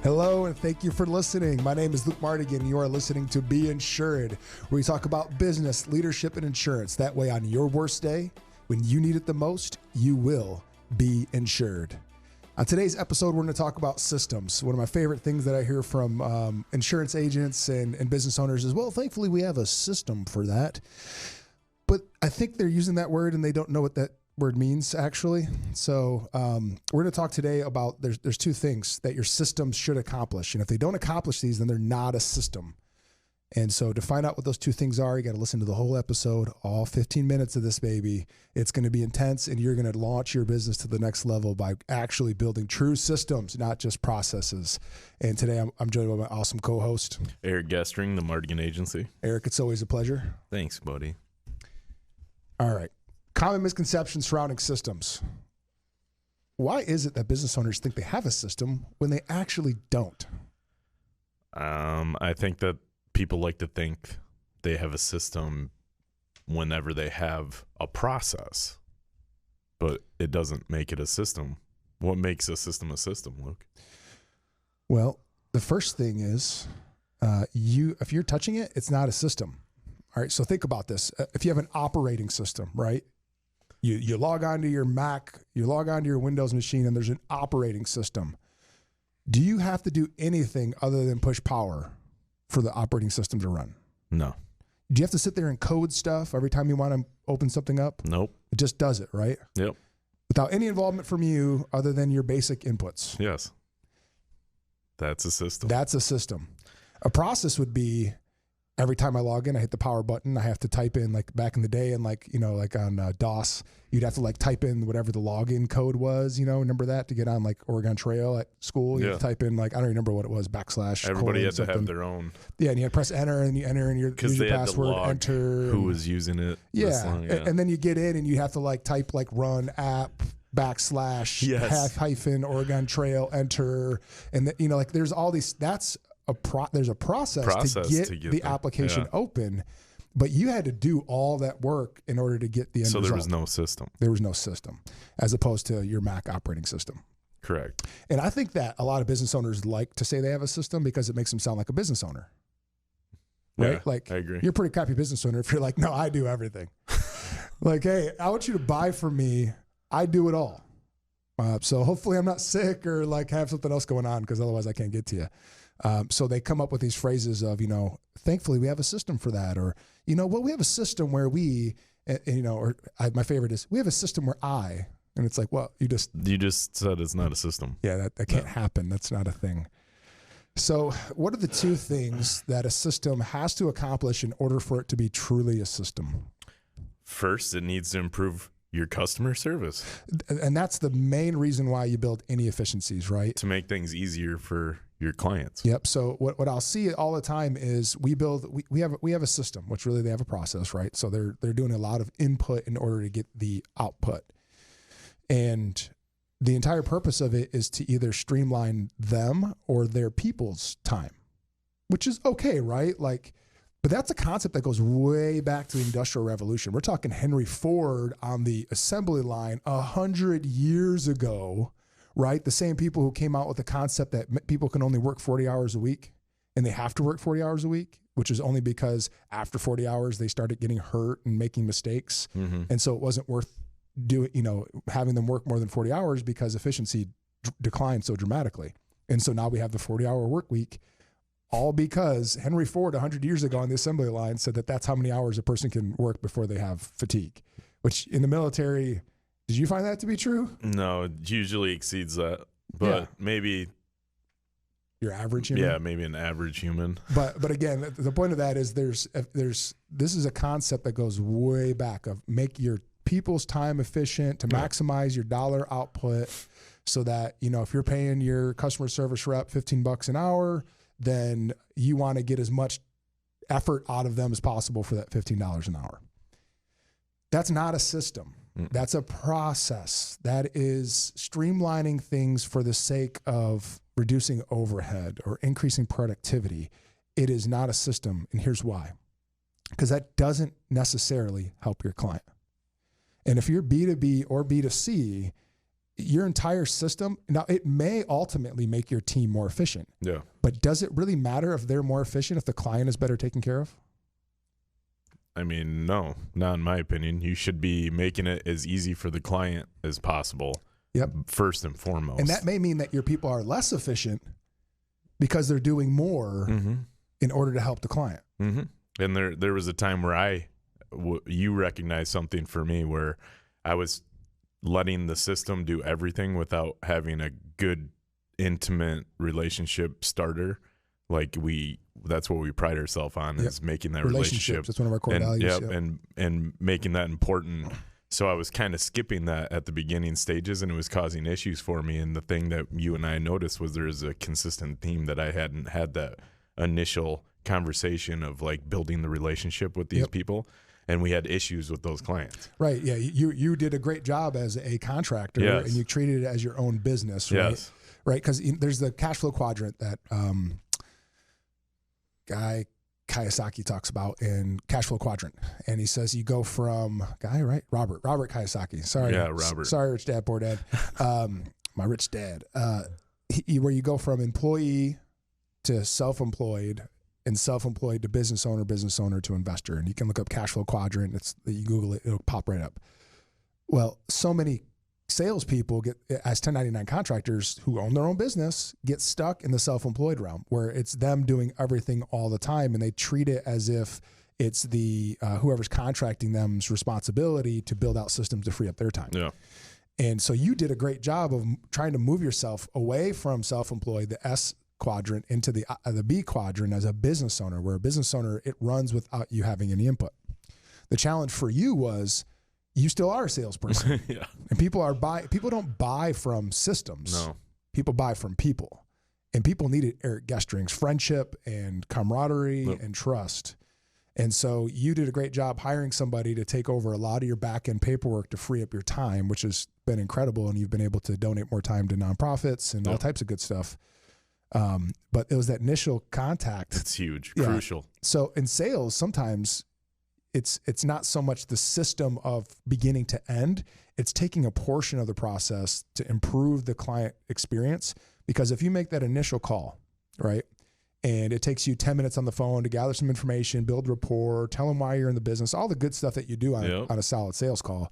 Hello, and thank you for listening. My name is Luke Mardigian, and you are listening to Be Insured, where we talk about business, leadership, and insurance. That way, on your worst day, when you need it the most, you will be insured. On today's episode, we're going to talk about systems. One of my favorite things that I hear from insurance agents and business owners is, well, thankfully, we have a system for that. But I think they're using that word, and they don't know what that word means, actually. So we're going to talk today about there's two things that your systems should accomplish. And if they don't accomplish these, then they're not a system. And so to find out what those two things are, you got to listen to the whole episode, all 15 minutes of this baby. It's going to be intense, and you're going to launch your business to the next level by actually building true systems, not just processes. And today I'm joined by my awesome co-host, Eric Gestring, the Mardigian Agency. Eric, it's always a pleasure. Thanks, buddy. All right. Common misconceptions surrounding systems. Why is it that business owners think they have a system when they actually don't? I think that people like to think they have a system whenever they have a process, but it doesn't make it a system. What makes a system, Luke? Well, the first thing is if you're touching it, it's not a system. All right, so think about this. If you have an operating system, right? You log onto your Mac, you log onto your Windows machine, and there's an operating system. Do you have to do anything other than push power for the operating system to run? No. Do you have to sit there and code stuff every time you want to open something up? Nope. It just does it, right? Yep. Without any involvement from you other than your basic inputs. Yes. That's a system. That's a system. A process would be every time I log in, I hit the power button. I have to type in, like back in the day, and like on DOS, you'd have to like type in whatever the login code was. Remember that to get on like Oregon Trail at school. You had to type in like I don't remember what it was / Everybody had to have their own. Yeah, and you had to press enter, and you enter in your password. Enter who was using it. Yeah, and then you get in, and you have to like type like run app / hyphen Oregon Trail enter, and like there's all these. There's a process to get the application open, but you had to do all that work in order to get the end result. So there was no system. There was no system, as opposed to your Mac operating system. Correct. And I think that a lot of business owners like to say they have a system because it makes them sound like a business owner. Right? Yeah, like, I agree. You're a pretty crappy business owner if you're like, no, I do everything. Like, hey, I want you to buy from me. I do it all. So hopefully I'm not sick or like have something else going on, because otherwise I can't get to you. So they come up with these phrases of, thankfully we have a system for that. Or, we have a system where my favorite is we have a system where and it's like, well, you just said it's not a system. Yeah, that can't happen. That's not a thing. So what are the two things that a system has to accomplish in order for it to be truly a system? First, it needs to improve your customer service. And that's the main reason why you build any efficiencies, right? To make things easier for your clients. Yep. So what I'll see all the time is we have a system, which really they have a process, right? So they're doing a lot of input in order to get the output. And the entire purpose of it is to either streamline them or their people's time, which is okay, right? But that's a concept that goes way back to the Industrial Revolution. We're talking Henry Ford on the assembly line 100 years ago, right? The same people who came out with the concept that people can only work 40 hours a week, and they have to work 40 hours a week, which is only because after 40 hours, they started getting hurt and making mistakes. Mm-hmm. And so it wasn't worth having them work more than 40 hours because efficiency declined so dramatically. And so now we have the 40-hour work week, all because Henry Ford 100 years ago on the assembly line said that that's how many hours a person can work before they have fatigue, which in the military, did you find that to be true? No, it usually exceeds that, but maybe your average human. Yeah, maybe an average human. But again, the point of that is this is a concept that goes way back of make your people's time efficient to maximize your dollar output, so that if you're paying your customer service rep $15 an hour, then you want to get as much effort out of them as possible for that $15 an hour. That's not a system. That's a process. That is streamlining things for the sake of reducing overhead or increasing productivity. It is not a system, and here's why. Because that doesn't necessarily help your client. And if you're B2B or B2C, your entire system, now it may ultimately make your team more efficient. Yeah. But does it really matter if they're more efficient if the client is better taken care of? I mean, no, not in my opinion. You should be making it as easy for the client as possible. Yep. First and foremost. And that may mean that your people are less efficient because they're doing more in order to help the client. Mm-hmm. And there was a time where you recognized something for me where I was letting the system do everything without having a good, intimate relationship starter. Like that's what we pride ourselves on, is making that relationship. That's one of our core values. And making that important. So I was kind of skipping that at the beginning stages, and it was causing issues for me. And the thing that you and I noticed was there is a consistent theme that I hadn't had that initial conversation of like building the relationship with these people. And we had issues with those clients. Right. Yeah. You did a great job as a contractor, and you treated it as your own business. Right. Yes. Right. Because there's the cash flow quadrant that guy Kiyosaki talks about in Cash Flow Quadrant, and he says you go from Robert Kiyosaki. Sorry, Robert. Sorry, Rich Dad, Poor Dad. My rich dad. Where you go from employee to self-employed, and self-employed to business owner to investor, and you can look up Cash Flow Quadrant. You Google it, it'll pop right up. Well, so many salespeople get, as 1099 contractors who own their own business, get stuck in the self-employed realm where it's them doing everything all the time, and they treat it as if it's the whoever's contracting them's responsibility to build out systems to free up their time. Yeah. And so you did a great job of trying to move yourself away from self-employed, the S quadrant, into the B quadrant as a business owner, where a business owner, it runs without you having any input. The challenge for you was you still are a salesperson. Yeah. And people don't buy from systems. No. People buy from people. And people needed Eric Gestring's friendship and camaraderie and trust. And so you did a great job hiring somebody to take over a lot of your back-end paperwork to free up your time, which has been incredible. And you've been able to donate more time to nonprofits and all types of good stuff. But it was that initial contact. It's huge, crucial. So in sales, sometimes it's not so much the system of beginning to end. It's taking a portion of the process to improve the client experience. Because if you make that initial call, right, and it takes you 10 minutes on the phone to gather some information, build rapport, tell them why you're in the business, all the good stuff that you do on a solid sales call,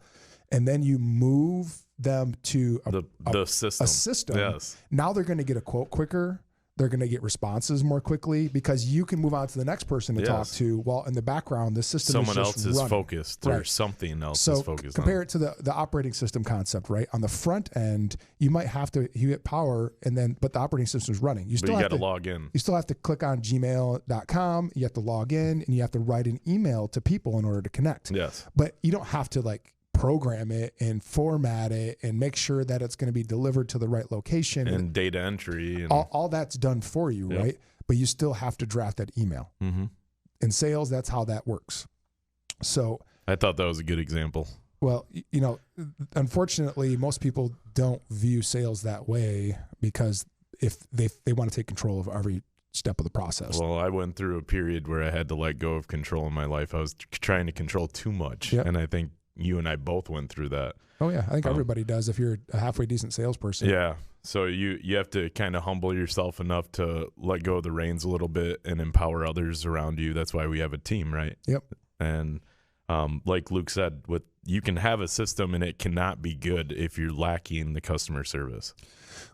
and then you move them to a system. Yes. Now they're going to get a quote quicker. They're going to get responses more quickly because you can move on to the next person to talk to. While in the background, the system someone is just else is running. focused, or something else is focused. Compare it to the operating system concept, right? On the front end, you might have to hit power, but the operating system is running. You got to log in. You still have to click on gmail.com. You have to log in, and you have to write an email to people in order to connect. Yes, but you don't have to program it and format it and make sure that it's going to be delivered to the right location and data entry and all that's done for you, right? But you still have to draft that email. Mm-hmm. In sales, that's how that works. So I thought that was a good example. Well, unfortunately, most people don't view sales that way because if they want to take control of every step of the process. Well, I went through a period where I had to let go of control in my life. I was trying to control too much, and I think you and I both went through that. Oh yeah, I think everybody does if you're a halfway decent salesperson. Yeah. So you have to kind of humble yourself enough to let go of the reins a little bit and empower others around you. That's why we have a team, right? Yep. And like Luke said, you can have a system and it cannot be good if you're lacking the customer service.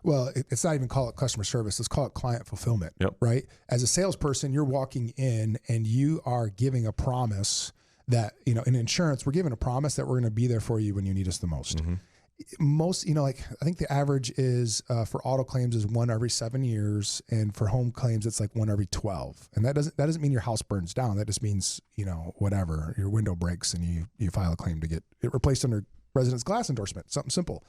Well, it's not even call it customer service. Let's call it client fulfillment, right? As a salesperson, you're walking in and you are giving a promise that, in insurance, we're giving a promise that we're going to be there for you when you need us the most. Mm-hmm. Most, I think the average is for auto claims is 1 every 7 years. And for home claims, it's like 1 every 12. And that doesn't mean your house burns down. That just means, whatever, your window breaks and you file a claim to get it replaced under residence glass endorsement, something simple.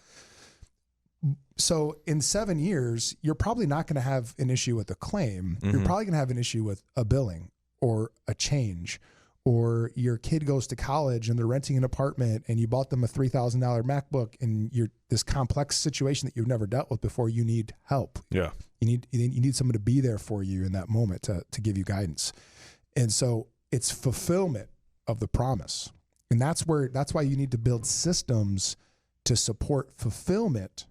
So in 7 years, you're probably not going to have an issue with a claim. Mm-hmm. You're probably going to have an issue with a billing or a change. Or your kid goes to college and they're renting an apartment and you bought them a $3,000 MacBook and you're this complex situation that you've never dealt with before. You need help. Yeah. You need someone to be there for you in that moment to give you guidance. And so it's fulfillment of the promise. And that's why you need to build systems to support fulfillment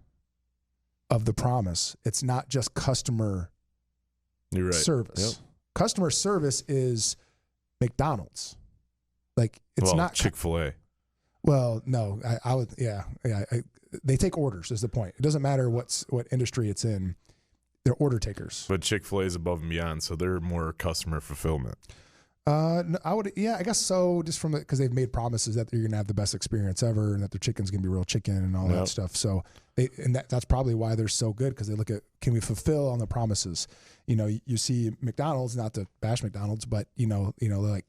of the promise. It's not just customer You're right. service. Yep. Customer service is McDonald's. Like it's not Chick-fil-A. Well, no, I would, they take orders is the point. It doesn't matter what industry it's in. They're order takers. But Chick-fil-A is above and beyond, so they're more customer fulfillment. No, I guess so. Just from because they've made promises that you're gonna have the best experience ever, and that their chicken's gonna be real chicken and all that stuff. So, that's probably why they're so good, because they look at, can we fulfill on the promises? You know, you see McDonald's, not to bash McDonald's, but like,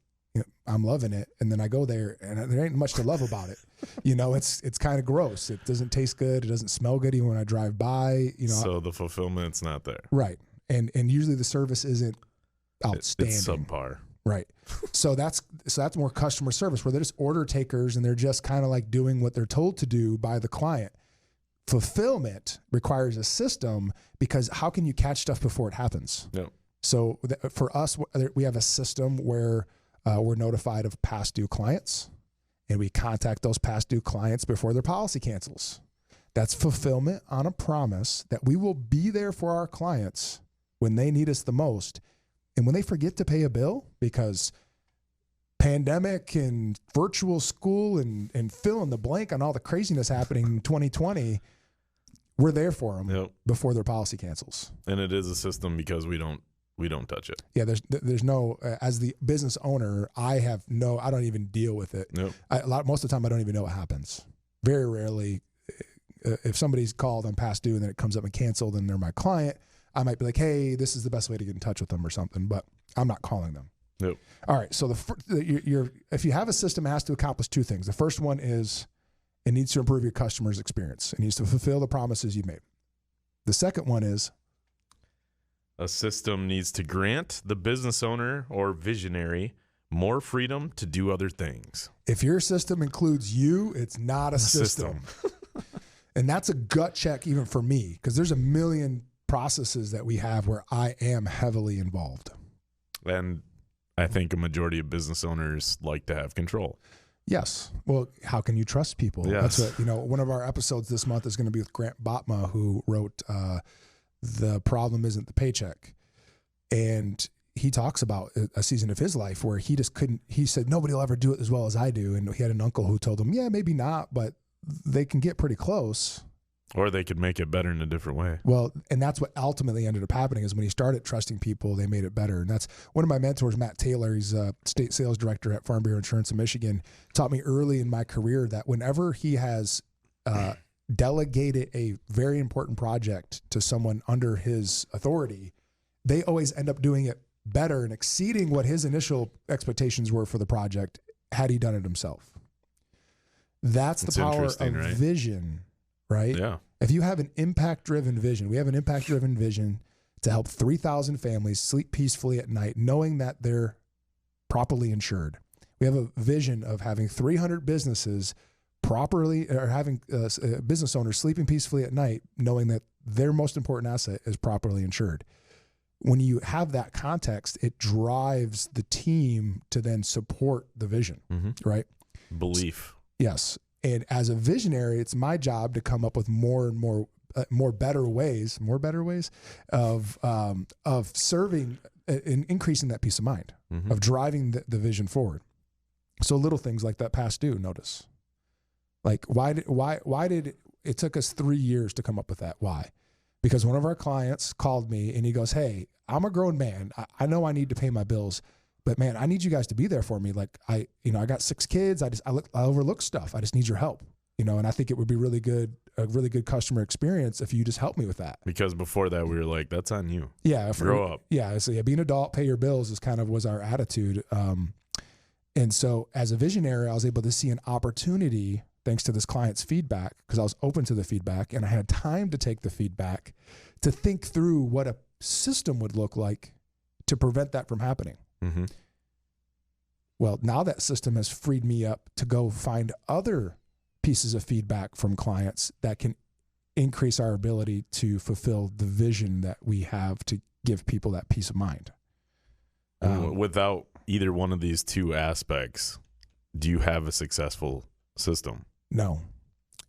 I'm loving it, and then I go there, and there ain't much to love about it. It's kind of gross. It doesn't taste good. It doesn't smell good even when I drive by. So the fulfillment's not there, right? And usually the service isn't outstanding. It's subpar. Right. So that's more customer service, where they're just order takers and they're just kind of like doing what they're told to do by the client. Fulfillment requires a system, because how can you catch stuff before it happens? No. So for us, we have a system where we're notified of past due clients, and we contact those past due clients before their policy cancels. That's fulfillment on a promise that we will be there for our clients when they need us the most. And when they forget to pay a bill because pandemic and virtual school and fill in the blank on all the craziness happening in 2020, we're there for them before their policy cancels. And it is a system because we don't touch it. Yeah, there's no, as the business owner, I don't even deal with it. Nope. Most of the time, I don't even know what happens. Very rarely, if somebody's called on past due and then it comes up and canceled and they're my client, I might be like, hey, this is the best way to get in touch with them or something, but I'm not calling them. Nope. All right. So if you have a system, it has to accomplish two things. The first one is it needs to improve your customer's experience. It needs to fulfill the promises you've made. The second one is a system needs to grant the business owner or visionary more freedom to do other things. If your system includes you, it's not a system. And that's a gut check even for me, because there's a million processes that we have where I am heavily involved. And I think a majority of business owners like to have control. Yes. Well, how can you trust people? Yes. That's what, one of our episodes this month is going to be with Grant Botma, who wrote The Problem Isn't the Paycheck. And he talks about a season of his life where he just couldn't, he said, nobody will ever do it as well as I do. And he had an uncle who told him, yeah, maybe not, but they can get pretty close. Or they could make it better in a different way. Well, and that's what ultimately ended up happening, is when he started trusting people, they made it better. And that's one of my mentors, Matt Taylor. He's a state sales director at Farm Bureau Insurance in Michigan. Taught me early in my career that whenever he has delegated a very important project to someone under his authority, they always end up doing it better and exceeding what his initial expectations were for the project had he done it himself. That's the power of vision. Right? Yeah. If you have an impact-driven vision, we have an impact-driven vision to help 3,000 families sleep peacefully at night, knowing that they're properly insured. We have a vision of having 300 businesses properly, or having business owners sleeping peacefully at night, knowing that their most important asset is properly insured. When you have that context, it drives the team to then support the vision, right? Belief. Yes. And as a visionary, it's my job to come up with more and more better ways of serving and increasing that peace of mind, of driving the vision forward. So little things like that past due notice. Like why did it took us 3 years to come up with that? Why? Because one of our clients called me and he goes, hey, I'm a grown man. I know I need to pay my bills, but man, I need you guys to be there for me. Like I got 6 kids. I overlook stuff. I just need your help, and I think it would be a really good customer experience if you just help me with that. Because before that we were like, that's on you. Yeah. Grow up. Yeah. So be an adult, pay your bills was our attitude. And so as a visionary, I was able to see an opportunity thanks to this client's feedback, because I was open to the feedback and I had time to take the feedback to think through what a system would look like to prevent that from happening. Well, now that system has freed me up to go find other pieces of feedback from clients that can increase our ability to fulfill the vision that we have to give people that peace of mind. Without either one of these two aspects, do you have a successful system? No,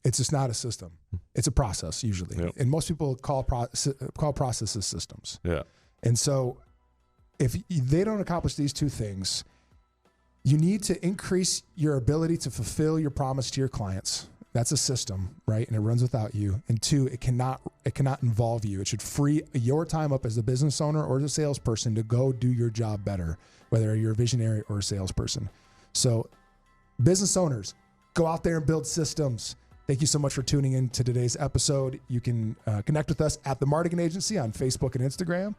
it's just not a system. It's a process usually. Yep. And most people call processes systems. Yeah. And so if they don't accomplish these two things, you need to increase your ability to fulfill your promise to your clients. That's a system, right? And it runs without you. And two, it cannot involve you. It should free your time up as a business owner or as a salesperson to go do your job better, whether you're a visionary or a salesperson. So business owners, go out there and build systems. Thank you so much for tuning in to today's episode. You can connect with us at the Mardigian Agency on Facebook and Instagram.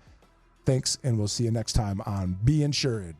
Thanks, and we'll see you next time on Be Insured.